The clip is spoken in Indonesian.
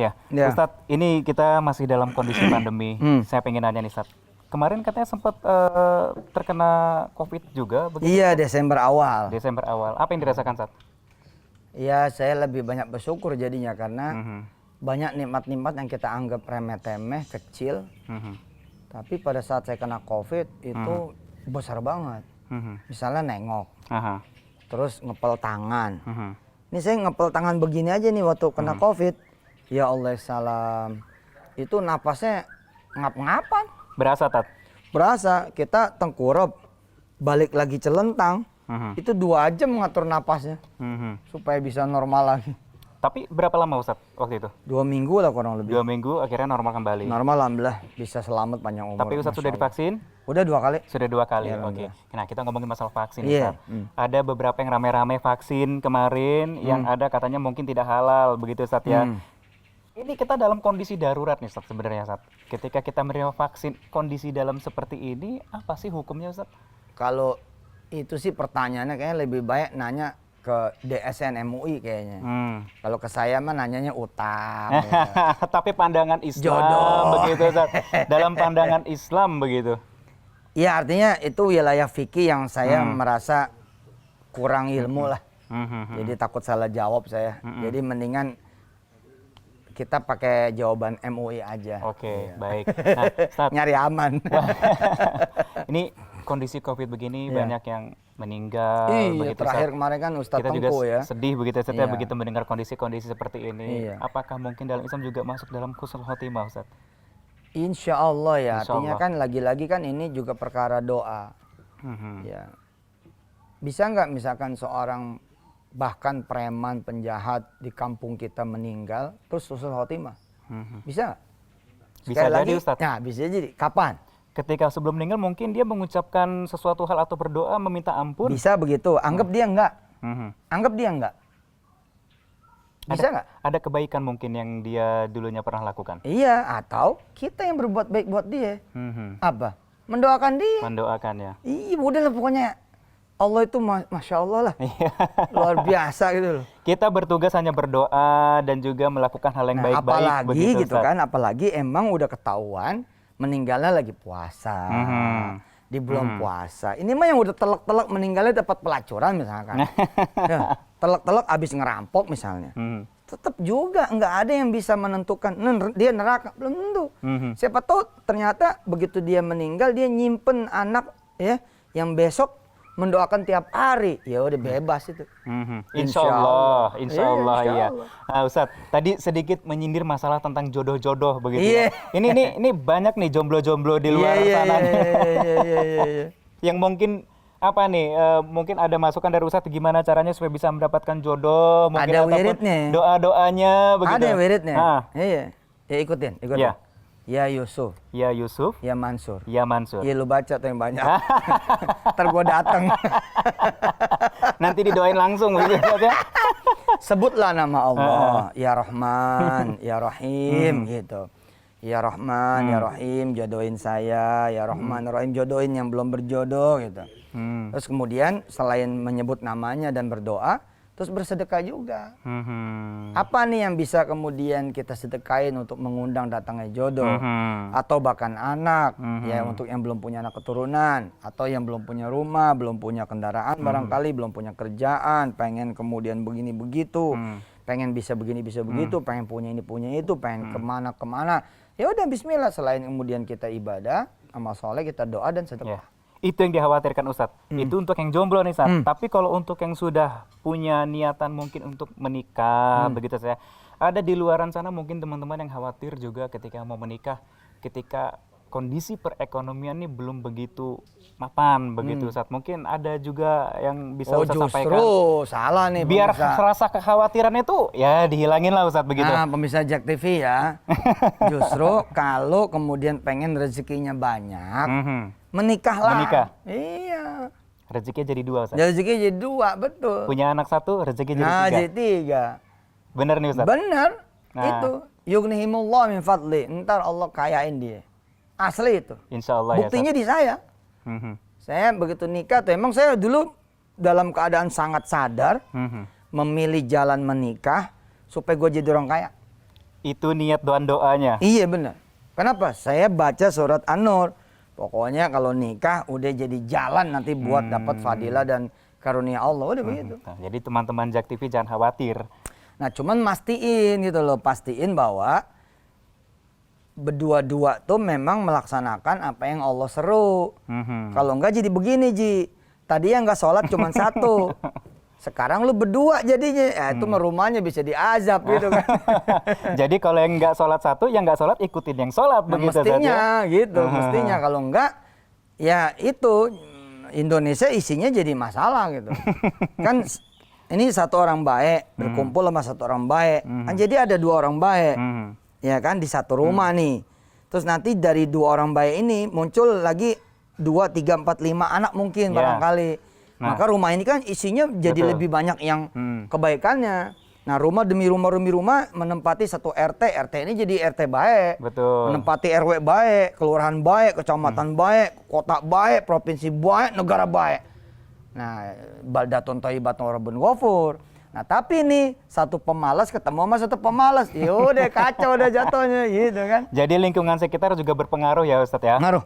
Ya, Ya. Ustadz, ini kita masih dalam kondisi pandemi. Saya pengen nanya nih, Ustadz. Kemarin katanya sempat terkena COVID juga, begitu? Iya, Desember awal. Desember awal. Apa yang dirasakan, Ustadz? Iya, saya lebih banyak bersyukur jadinya karena Mhm. banyak nikmat-nikmat yang kita anggap remeh-temeh, kecil. Mhm. Tapi pada saat saya kena COVID itu besar banget. Mhm. Misalnya nengok, Aha. terus ngepel tangan. Mhm. Ini saya ngepel tangan begini aja nih waktu kena COVID. Ya Allah salam. Itu napasnya ngap-ngapan. Berasa, Tat? Berasa kita tengkurap, balik lagi celentang. Mhm. Itu 2 jam mengatur napasnya Mhm. supaya bisa normal lagi. Tapi berapa lama, Ustadz, waktu itu? 2 minggu lah kurang lebih. 2 minggu, akhirnya normal kembali. Normal alhamdulillah bisa selamat panjang umur. Tapi Ustadz sudah Masya Allah. divaksin? Udah 2 kali. Sudah 2 kali, Ya, oke. Nah, kita ngomongin masalah vaksin, Iya, Ustadz. Ada beberapa yang rame-rame vaksin kemarin, yang ada katanya mungkin tidak halal, begitu, Ustadz, ya. Ini kita dalam kondisi darurat nih, Ustadz, sebenarnya, Ustadz. Ketika kita menerima vaksin, kondisi dalam seperti ini, apa sih hukumnya, Ustadz? Kalau itu sih pertanyaannya kayaknya lebih baik nanya ke DSN MUI kayaknya. Kalau ke saya mah nanyanya utang. gitu. Tapi pandangan Islam, Jodoh. begitu, Ustadz. Dalam pandangan Islam, begitu. Ya artinya itu wilayah fikih yang saya merasa kurang ilmu lah. Jadi takut salah jawab saya. Jadi mendingan kita pakai jawaban MUI aja. Oke, baik. Nah, Ustadz, Nyari aman. ini kondisi COVID begini Iya. banyak yang meninggal. Iya, begitu, terakhir Ustadz. kemarin kan Ustadz Kita juga Tengku ya. sedih begitu, Ustadz, ya, Iya. begitu mendengar kondisi-kondisi seperti ini. Iya. Apakah mungkin dalam Islam juga masuk dalam husnul khotimah, Ustadz? Insya Allah ya. Insya Artinya Allah. kan lagi-lagi kan ini juga perkara doa. Mhm. Ya. Bisa nggak misalkan seorang bahkan preman penjahat di kampung kita meninggal terus husnul khotimah? Mhm. Bisa nggak? Bisa Sekali jadi, Ustadz. Nah, bisa jadi. Kapan? Ketika sebelum meninggal mungkin dia mengucapkan sesuatu hal atau berdoa meminta ampun. Bisa begitu. Anggap dia enggak. Mhm. Anggap dia enggak. Bisa nggak? Ada kebaikan mungkin yang dia dulunya pernah lakukan. Iya, atau kita yang berbuat baik buat dia. Mhm. Apa? Mendoakan dia. Mendoakan, ya. Iya, udah lah pokoknya. Allah itu Masya Allah lah. Iya. Luar biasa gitu loh. Kita bertugas hanya berdoa dan juga melakukan hal yang Nah, baik-baik, apalagi begitu, gitu Ustadz. kan, apalagi emang udah ketahuan meninggalnya lagi puasa. Di bulan puasa. Ini mah yang udah telak-telak meninggalnya dapat pelacuran misalkan. Ya, telak-telak abis ngerampok misalnya. Tetap juga nggak ada yang bisa menentukan dia neraka, belum tentu. Siapa tahu ternyata begitu dia meninggal dia nyimpen anak ya yang besok mendoakan tiap hari, ya udah bebas itu. Insya Allah, Iya, insya Allah, insya iya. Allah. Nah, Ustadz, tadi sedikit menyindir masalah tentang jodoh-jodoh begitu. Iya. Ya. Ini banyak nih jomblo-jomblo di luar sana nih. Iya. Yang mungkin apa nih? Mungkin ada masukan dari Ustadz gimana caranya supaya bisa mendapatkan jodoh? Mungkin Ada ataupun wiridnya. doa-doanya begitu. Ada wiridnya. Ah, Iya. Ya ikutin. Iya. Ya Yusuf, ya Yusuf, ya Mansur. ya Mansur. Iya lu baca tuh yang banyak. Ntar gua dateng. Nanti didoain langsung begitu, Ustadz, ya. Sebutlah nama Allah. Ya Rahman, Ya Rahim gitu. Ya Rahman, Ya Rahim jodohin saya. Ya Rahman, Rahim jodohin yang belum berjodoh gitu. Terus kemudian selain menyebut namanya dan berdoa, terus bersedekah juga. Apa nih yang bisa kemudian kita sedekain untuk mengundang datangnya jodoh, atau bahkan anak, ya untuk yang belum punya anak keturunan, atau yang belum punya rumah, belum punya kendaraan, barangkali belum punya kerjaan, pengen kemudian begini begitu, pengen bisa begini bisa begitu, pengen punya ini punya itu, pengen kemana. Ya udah Bismillah, selain kemudian kita ibadah, amal soleh, kita doa dan sedekah. Ya. Itu yang dikhawatirkan Ustadz. Itu untuk yang jomblo nih, Ustadz. Tapi kalau untuk yang sudah punya niatan mungkin untuk menikah, begitu saya. Ada di luaran sana mungkin teman-teman yang khawatir juga ketika mau menikah, ketika kondisi perekonomian ini belum begitu mapan, begitu, Ustadz. Mungkin ada juga yang bisa Ustadz sampaikan. Justru salah nih Biar pemirsa. rasa kekhawatiran itu ya dihilangin lah, Ustadz, begitu. Nah, pemirsa Jak TV ya. Justru kalau kemudian pengen rezekinya banyak, menikahlah. Menikah. Iya. Rezekinya jadi 2, Ustadz. Rezekinya jadi 2, betul. Punya anak 1, rezekinya Nah, jadi 3. jadi 3. Bener nih, Ustadz. Bener. Nah. Itu. Yughnihimullah min fadli. Ntar Allah kayain dia. Asli itu. Insya Allah. Buktinya ya, di saya. Ustadz. Saya begitu nikah tuh, emang saya dulu dalam keadaan sangat sadar memilih jalan menikah supaya gue jadi orang kaya. Itu niat doanya. Iya benar. Kenapa? Saya baca surat An-Nur. Pokoknya kalau nikah udah jadi jalan nanti buat dapat fadilah dan karunia Allah. Udah begitu. Nah, jadi teman-teman Jak TV jangan khawatir. Nah cuman mastiin gitu loh. Pastiin bahwa berdua-dua tuh memang melaksanakan apa yang Allah seru. Kalau enggak jadi begini Ji. Tadi yang enggak sholat cuma satu. Sekarang lu berdua jadinya. Ya itu rumahnya bisa diazab gitu kan. Jadi kalau yang nggak sholat satu, yang nggak sholat ikutin yang sholat. Nah, begitu mestinya saja. gitu. Mestinya kalau enggak ya itu Indonesia isinya jadi masalah gitu. Kan ini satu orang baik berkumpul sama satu orang baik. Kan jadi ada dua orang baik. Ya kan di satu rumah nih. Terus nanti dari dua orang baik ini muncul lagi 2, 3, 4, 5 anak mungkin barangkali. Nah. Maka rumah ini kan isinya jadi lebih banyak yang kebaikannya. Nah rumah demi rumah menempati satu RT. RT ini jadi RT baik. Betul. Menempati RW baik, kelurahan baik, kecamatan baik, kota baik, provinsi baik, negara baik. Nah baldatun thayyibatun wa rabbun ghafur. Nah tapi nih satu pemalas ketemu sama satu pemalas. Yaudah kacau udah jatuhnya gitu kan. Jadi lingkungan sekitar juga berpengaruh ya Ustadz ya? Ngaruh.